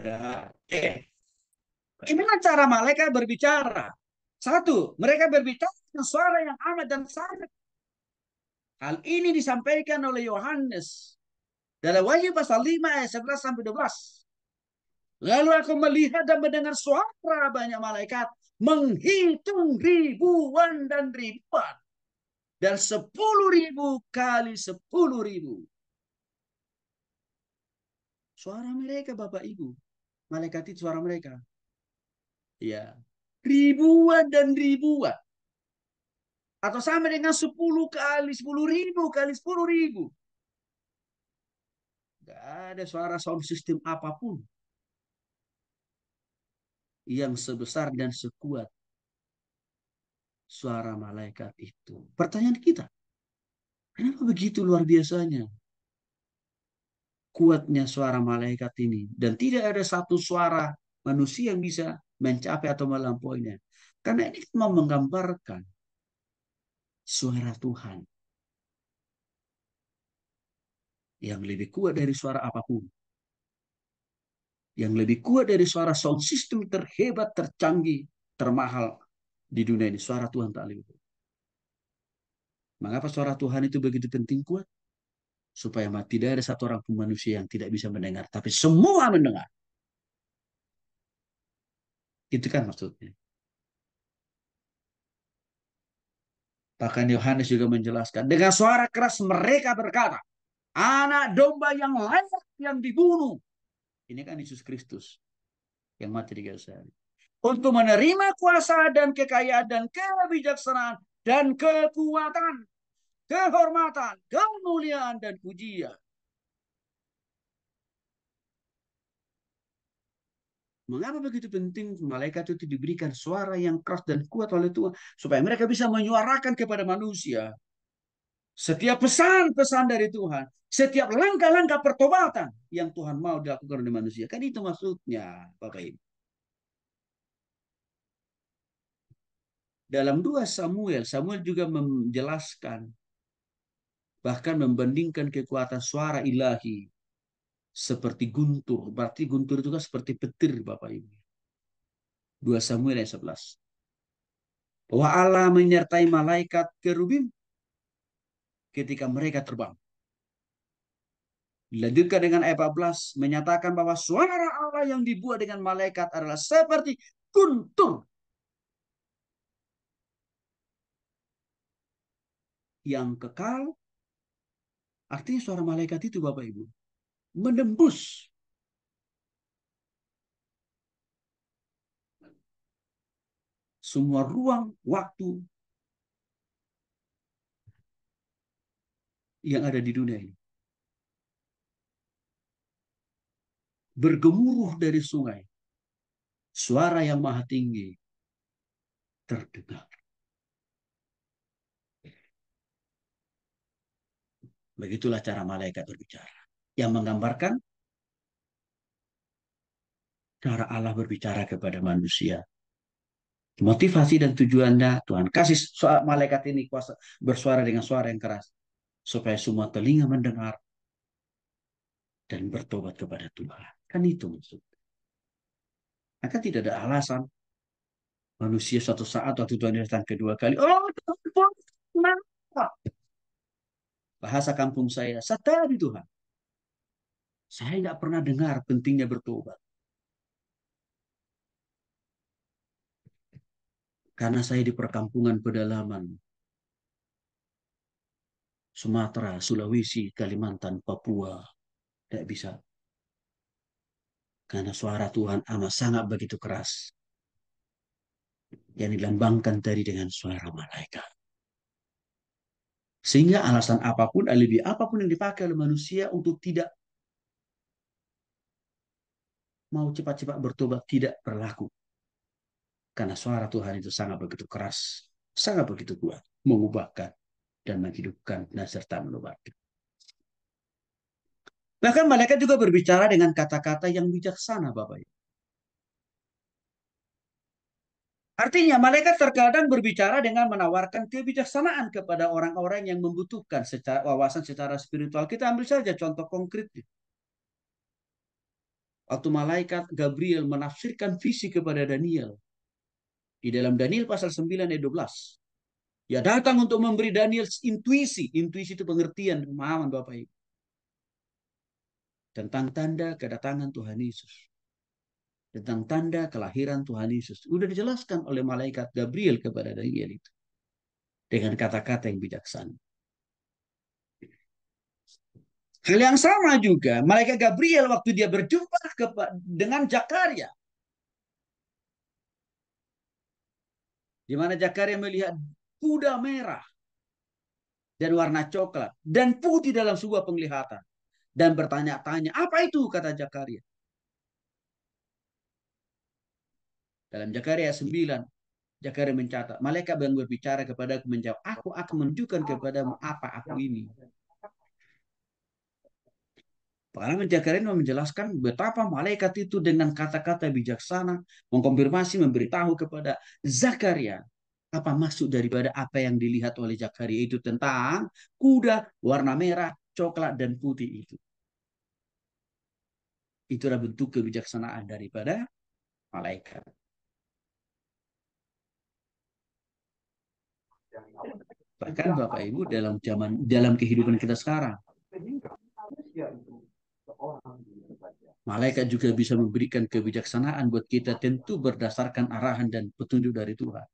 Ya. Oke. Gimana cara malaikat berbicara? Satu, mereka berbicara dengan suara yang amat dan sangat. Hal ini disampaikan oleh Yohanes dalam Wahyu pasal 5 ayat 11 sampai 12. Lalu aku melihat dan mendengar suara banyak malaikat menghitung ribuan dan ribuan dan 10.000 kali 10.000. Suara mereka Bapak Ibu, malaikat itu suara mereka. Ya, ribuan dan ribuan. Atau sama dengan 10 kali 10.000 kali 10.000. Gak ada suara sound system apapun yang sebesar dan sekuat suara malaikat itu. Pertanyaan kita, kenapa begitu luar biasanya kuatnya suara malaikat ini? Dan tidak ada satu suara manusia yang bisa mencapai atau melampauinya. Karena ini mau menggambarkan suara Tuhan yang lebih kuat dari suara apapun. Yang lebih kuat dari suara sound system terhebat, tercanggih, termahal di dunia ini. Suara Tuhan tak lebih kuat. Mengapa suara Tuhan itu begitu penting kuat? Supaya tidak ada satu orang pun manusia yang tidak bisa mendengar. Tapi semua mendengar. Itu kan maksudnya. Bahkan Yohanes juga menjelaskan. Dengan suara keras mereka berkata. Anak domba yang layak yang dibunuh. Ini kan Yesus Kristus. Yang mati di kayu salib. Untuk menerima kuasa dan kekayaan dan kebijaksanaan dan kekuatan, kehormatan, kemuliaan, dan pujian. Mengapa begitu penting malaikat itu diberikan suara yang keras dan kuat oleh Tuhan supaya mereka bisa menyuarakan kepada manusia setiap pesan-pesan dari Tuhan, setiap langkah-langkah pertobatan yang Tuhan mau dilakukan oleh manusia. Kan itu maksudnya, Bapak Ibu. Dalam 2 Samuel, Samuel juga menjelaskan bahkan membandingkan kekuatan suara ilahi seperti guntur. Berarti guntur itu kan seperti petir, Bapak Ibu. 2 Samuel ayat 11. Bahwa Allah menyertai malaikat kerubim ketika mereka terbang. Dilanjutkan dengan ayat 14 menyatakan bahwa suara Allah yang dibuat dengan malaikat adalah seperti guntur yang kekal. Artinya suara malaikat itu Bapak Ibu menembus semua ruang waktu yang ada di dunia ini. Bergemuruh dari sungai. Suara yang maha tinggi terdengar. Begitulah cara malaikat berbicara. Yang menggambarkan cara Allah berbicara kepada manusia. Motivasi dan tujuannya Tuhan kasih malaikat ini kuasa bersuara dengan suara yang keras. Supaya semua telinga mendengar dan bertobat kepada Tuhan. Kan itu maksudnya. Maka tidak ada alasan manusia suatu saat waktu Tuhan datang kedua kali. Oh, Tuhan, kenapa? Bahasa kampung saya tadi Tuhan. Saya nggak pernah dengar pentingnya bertobat. Karena saya di perkampungan pedalaman. Sumatera, Sulawesi, Kalimantan, Papua. Tidak bisa. Karena suara Tuhan amat sangat begitu keras. Yang dilambangkan tadi dengan suara malaikat. Sehingga alasan apapun, alibi apapun yang dipakai oleh manusia untuk tidak mau cepat-cepat bertobat tidak berlaku. Karena suara Tuhan itu sangat begitu keras, sangat begitu kuat, mengubahkan dan menghidupkan dan serta menobatkan. Bahkan malaikat juga berbicara dengan kata-kata yang bijaksana, Bapak Ibu. Artinya malaikat terkadang berbicara dengan menawarkan kebijaksanaan kepada orang-orang yang membutuhkan wawasan secara spiritual. Kita ambil saja contoh konkret. Waktu malaikat Gabriel menafsirkan visi kepada Daniel. Di dalam Daniel pasal 9 ayat 12. Ya datang untuk memberi Daniel intuisi. Intuisi itu pengertian, pemahaman Bapak Ibu. Tentang tanda kedatangan Tuhan Yesus. Tentang tanda kelahiran Tuhan Yesus. Sudah dijelaskan oleh malaikat Gabriel kepada Daniel itu. Dengan kata-kata yang bijaksana. Hal yang sama juga, malaikat Gabriel waktu dia berjumpa dengan Zakaria. Di mana Zakaria melihat kuda merah dan warna coklat dan putih dalam sebuah penglihatan. Dan bertanya-tanya, apa itu? Kata Zakaria. Dalam Zakaria 9, Zakaria mencatat, malaikat yang berbicara kepada aku menjawab, aku akan menunjukkan kepadamu apa aku ini. Pengalaman Zakaria menjelaskan betapa malaikat itu dengan kata-kata bijaksana mengkonfirmasi, memberitahu kepada Zakaria apa maksud daripada apa yang dilihat oleh Zakaria itu tentang kuda warna merah, coklat, dan putih itu. Itulah bentuk kebijaksanaan daripada malaikat. Bahkan Bapak Ibu dalam kehidupan kita sekarang, malaikat juga bisa memberikan kebijaksanaan buat kita tentu berdasarkan arahan dan petunjuk dari Tuhan.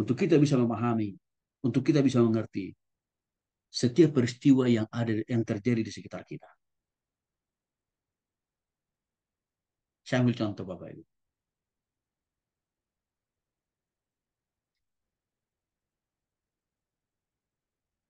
Untuk kita bisa memahami, untuk kita bisa mengerti setiap peristiwa yang terjadi di sekitar kita. Saya ambil contoh Bapak Ibu.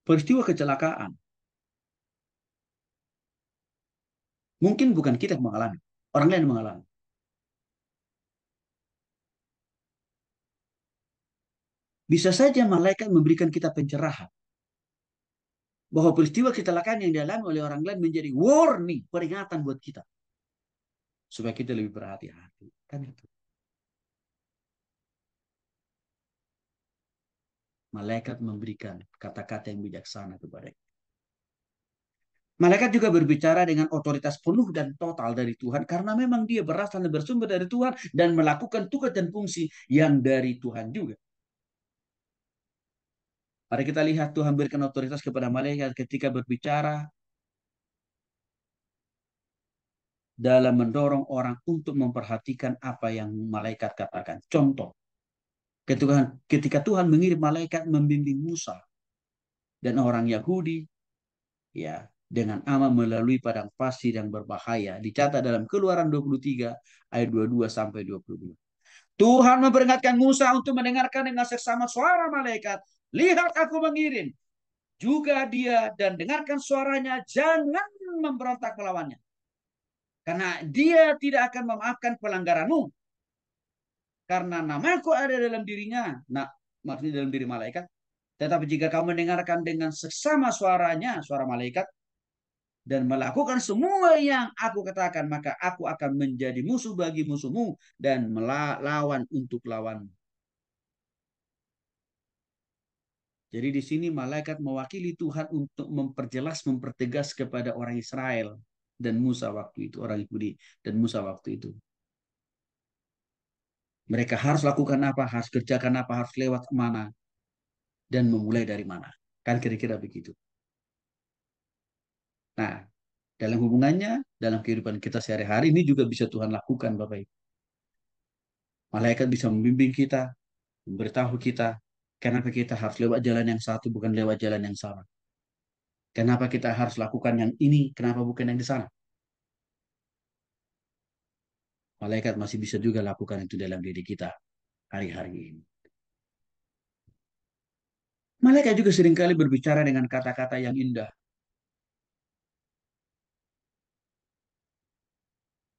Peristiwa kecelakaan. Mungkin bukan kita yang mengalami. Orang lain mengalami. Bisa saja malaikat memberikan kita pencerahan. Bahwa peristiwa kecelakaan yang dialami oleh orang lain menjadi warning, peringatan buat kita. Supaya kita lebih berhati-hati. Kan itu. Malaikat memberikan kata-kata yang bijaksana kepada kita. Malaikat juga berbicara dengan otoritas penuh dan total dari Tuhan karena memang dia berasal dan bersumber dari Tuhan dan melakukan tugas dan fungsi yang dari Tuhan juga. Mari kita lihat Tuhan berikan otoritas kepada malaikat ketika berbicara dalam mendorong orang untuk memperhatikan apa yang malaikat katakan. Contoh, ketika Tuhan mengirim malaikat membimbing Musa dan orang Yahudi, ya, dengan aman melalui padang pasir yang berbahaya. Dicatat dalam Keluaran 23 ayat 22 sampai 22. Tuhan memperingatkan Musa untuk mendengarkan dengan seksama suara malaikat. Lihat aku mengirim juga dia dan dengarkan suaranya, jangan memberontak melawannya. Karena dia tidak akan memaafkan pelanggaranmu. Karena namaku ada dalam dirinya. Nah, maksudnya dalam diri malaikat. Tetapi jika kamu mendengarkan dengan seksama suaranya, suara malaikat, dan melakukan semua yang aku katakan, maka aku akan menjadi musuh bagi musuhmu dan melawan untuk lawanmu. Jadi di sini malaikat mewakili Tuhan untuk memperjelas, mempertegas kepada orang Israel dan Musa waktu itu, orang Yahudi dan Musa waktu itu. Mereka harus lakukan apa, harus kerjakan apa, harus lewat kemana, dan memulai dari mana. Kan kira-kira begitu. Nah, dalam hubungannya, dalam kehidupan kita sehari-hari ini juga bisa Tuhan lakukan, Bapak Ibu. Malaikat bisa membimbing kita, memberitahu kita, kenapa kita harus lewat jalan yang satu, bukan lewat jalan yang sama. Kenapa kita harus lakukan yang ini, kenapa bukan yang di sana. Malaikat masih bisa juga lakukan itu dalam diri kita hari-hari ini. Malaikat juga seringkali berbicara dengan kata-kata yang indah.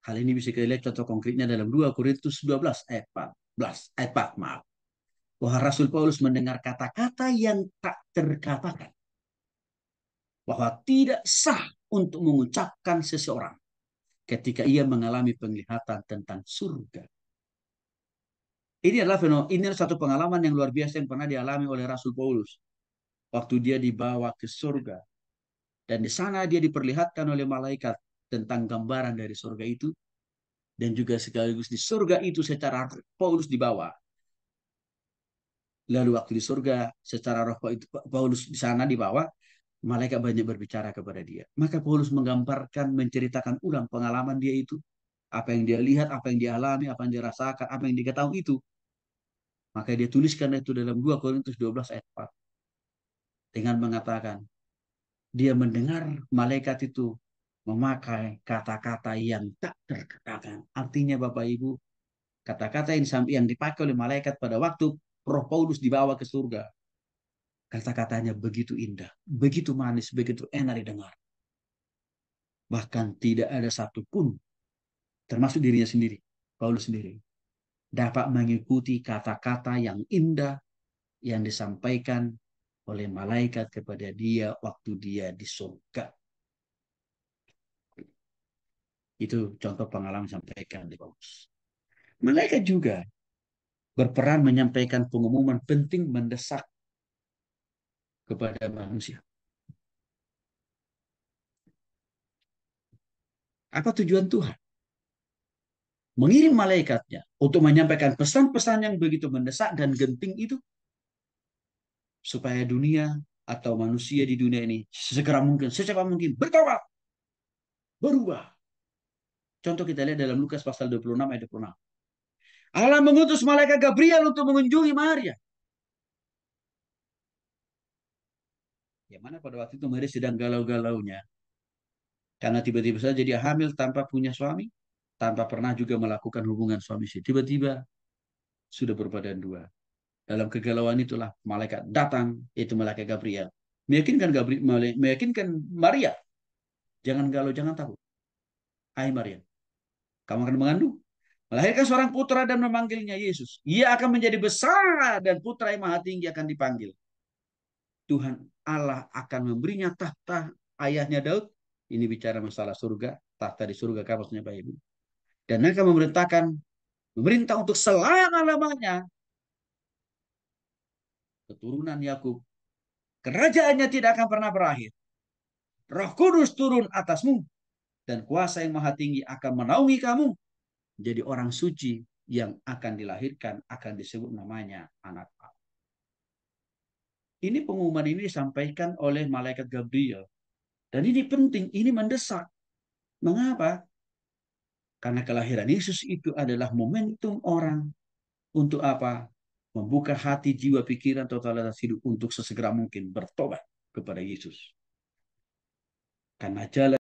Hal ini bisa kita lihat contoh konkretnya dalam 2 Korintus 12 ayat 14, ayat 4, maaf. Bahwa Rasul Paulus mendengar kata-kata yang tak terkatakan. Bahwa tidak sah untuk mengucapkan seseorang ketika ia mengalami penglihatan tentang surga. Ini adalah satu pengalaman yang luar biasa yang pernah dialami oleh Rasul Paulus. Waktu dia dibawa ke surga. Dan di sana dia diperlihatkan oleh malaikat tentang gambaran dari surga itu. dan juga sekaligus di surga itu secara Paulus dibawa. Lalu waktu di surga secara roh itu Paulus di sana dibawa, malaikat banyak berbicara kepada dia. Maka Paulus menggambarkan, menceritakan ulang pengalaman dia itu, apa yang dia lihat, apa yang dia alami, apa yang dia rasakan, apa yang dia ketahui itu. Maka dia tuliskan itu dalam 2 Korintus 12 ayat 4 dengan mengatakan dia mendengar malaikat itu memakai kata-kata yang tak terkatakan. Artinya Bapak Ibu, kata-kata yang dipakai oleh malaikat pada waktu Roh Paulus dibawa ke surga, kata-katanya begitu indah, begitu manis, begitu enak didengar. Bahkan tidak ada satupun, termasuk dirinya sendiri, Paulus sendiri, dapat mengikuti kata-kata yang indah yang disampaikan oleh malaikat kepada dia waktu dia di surga. Itu contoh pengalaman sampaikan di Paulus. Malaikat juga berperan menyampaikan pengumuman penting mendesak kepada manusia. Apa tujuan Tuhan? Mengirim malaikatnya untuk menyampaikan pesan-pesan yang begitu mendesak dan genting itu supaya dunia atau manusia di dunia ini segera mungkin, secepat mungkin bertobat, berubah. Contoh kita lihat dalam Lukas pasal 26 ayat 26. Allah mengutus malaikat Gabriel untuk mengunjungi Maria. Yang mana pada waktu itu Maria sedang galau-galaunya. Karena tiba-tiba saja dia hamil tanpa punya suami. Tanpa pernah juga melakukan hubungan suami istri. Tiba-tiba sudah berbadan dua. Dalam kegalauan itulah malaikat datang, itu malaikat Gabriel. Meyakinkan Maria. Jangan galau, jangan takut. Hai Maria, kamu akan mengandung, melahirkan seorang putra dan memanggilnya Yesus. Ia akan menjadi besar dan putra yang maha tinggi akan dipanggil. Tuhan Allah akan memberinya tahta ayahnya Daud. Ini bicara masalah surga, tahta di surga maksudnya Pak Ibu. Dan akan memerintah untuk selama-lamanya keturunan Yakub. Kerajaannya tidak akan pernah berakhir. Roh Kudus turun atasmu dan kuasa yang maha tinggi akan menaungi kamu. Jadi orang suci yang akan dilahirkan akan disebut namanya anak Allah. Ini pengumuman ini disampaikan oleh malaikat Gabriel. Dan ini penting, ini mendesak. Mengapa? Karena kelahiran Yesus itu adalah momentum orang untuk apa? Membuka hati, jiwa, pikiran, totalitas hidup untuk sesegera mungkin bertobat kepada Yesus. Karena jalan